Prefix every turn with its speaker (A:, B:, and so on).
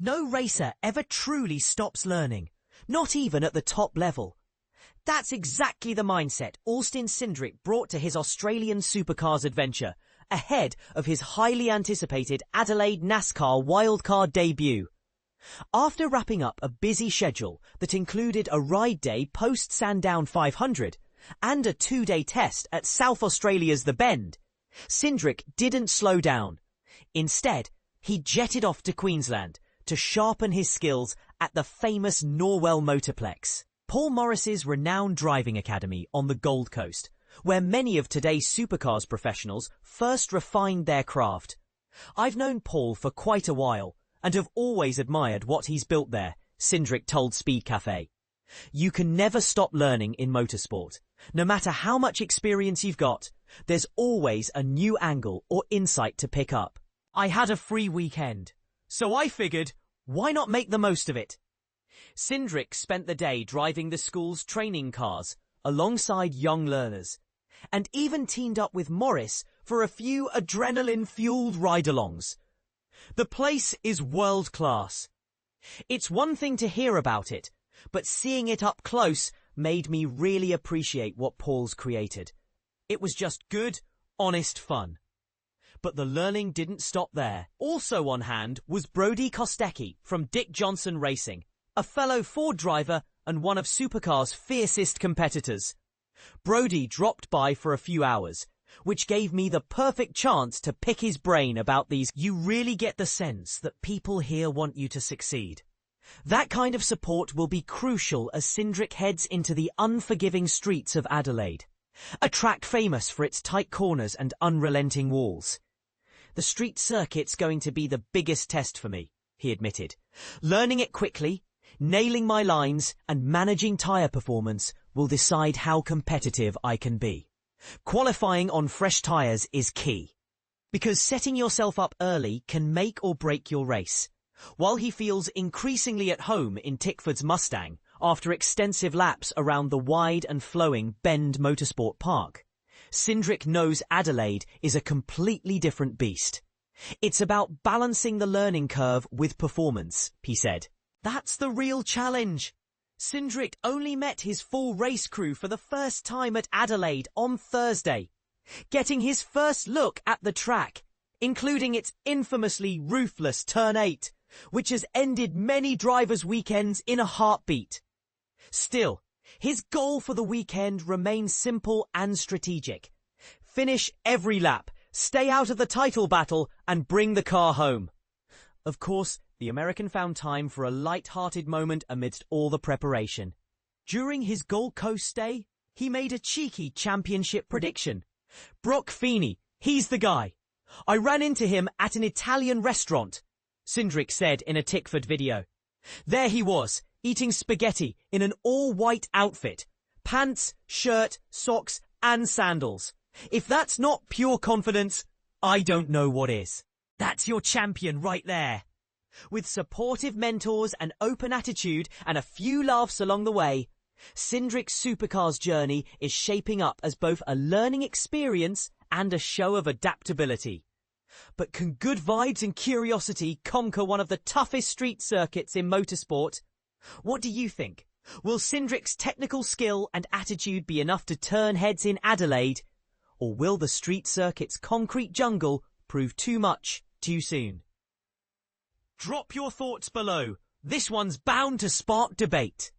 A: No racer ever truly stops learning, not even at the top level. That's exactly the mindset Austin Cindric brought to his Australian Supercars adventure, ahead of his highly anticipated Adelaide NASCAR Wildcard debut. After wrapping up a busy schedule that included a ride day post-Sandown 500 and a 2-day test at South Australia's The Bend, Cindric didn't slow down. Instead, he jetted off to Queensland to sharpen his skills at the famous Norwell Motorplex, Paul Morris's renowned driving academy on the Gold Coast, where many of today's supercars professionals first refined their craft. I've known Paul for quite a while and have always admired what he's built there, Cindric told Speed Cafe. You can never stop learning in motorsport. No matter how much experience you've got, there's always a new angle or insight to pick up. I had a free weekend, so I figured, why not make the most of it? Cindric spent the day driving the school's training cars alongside young learners, and even teamed up with Morris for a few adrenaline-fueled ride-alongs. The place is world-class. It's one thing to hear about it, but seeing it up close made me really appreciate what Paul's created. It was just good, honest fun. But the learning didn't stop there. Also on hand was Brodie Kostecki from Dick Johnson Racing, a fellow Ford driver and one of Supercars' fiercest competitors. Brodie dropped by for a few hours, which gave me the perfect chance to pick his brain about these. You really get the sense that people here want you to succeed. That kind of support will be crucial as Cindric heads into the unforgiving streets of Adelaide, a track famous for its tight corners and unrelenting walls. The street circuit's going to be the biggest test for me, he admitted. Learning it quickly, nailing my lines and managing tyre performance will decide how competitive I can be. Qualifying on fresh tyres is key, because setting yourself up early can make or break your race. While he feels increasingly at home in Tickford's Mustang after extensive laps around the wide and flowing Bend Motorsport Park, Cindric knows Adelaide is a completely different beast. It's about balancing the learning curve with performance, he said. That's the real challenge. Cindric only met his full race crew for the first time at Adelaide on Thursday, getting his first look at the track, including its infamously ruthless Turn 8, which has ended many drivers' weekends in a heartbeat. Still, his goal for the weekend remains simple and strategic. Finish every lap, stay out of the title battle, and bring the car home. Of course, the American found time for a light-hearted moment amidst all the preparation. During his Gold Coast stay, he made a cheeky championship prediction. Broc Feeney, he's the guy. I ran into him at an Italian restaurant, Cindric said in a Tickford video. There he was, eating spaghetti in an all-white outfit, pants, shirt, socks, and sandals. If that's not pure confidence, I don't know what is. That's your champion right there. With supportive mentors, an open attitude, and a few laughs along the way, Cindric's Supercars journey is shaping up as both a learning experience and a show of adaptability. But can good vibes and curiosity conquer one of the toughest street circuits in motorsport? What do you think? Will Cindric's technical skill and attitude be enough to turn heads in Adelaide? Or will the street circuit's concrete jungle prove too much too soon? Drop your thoughts below. This one's bound to spark debate.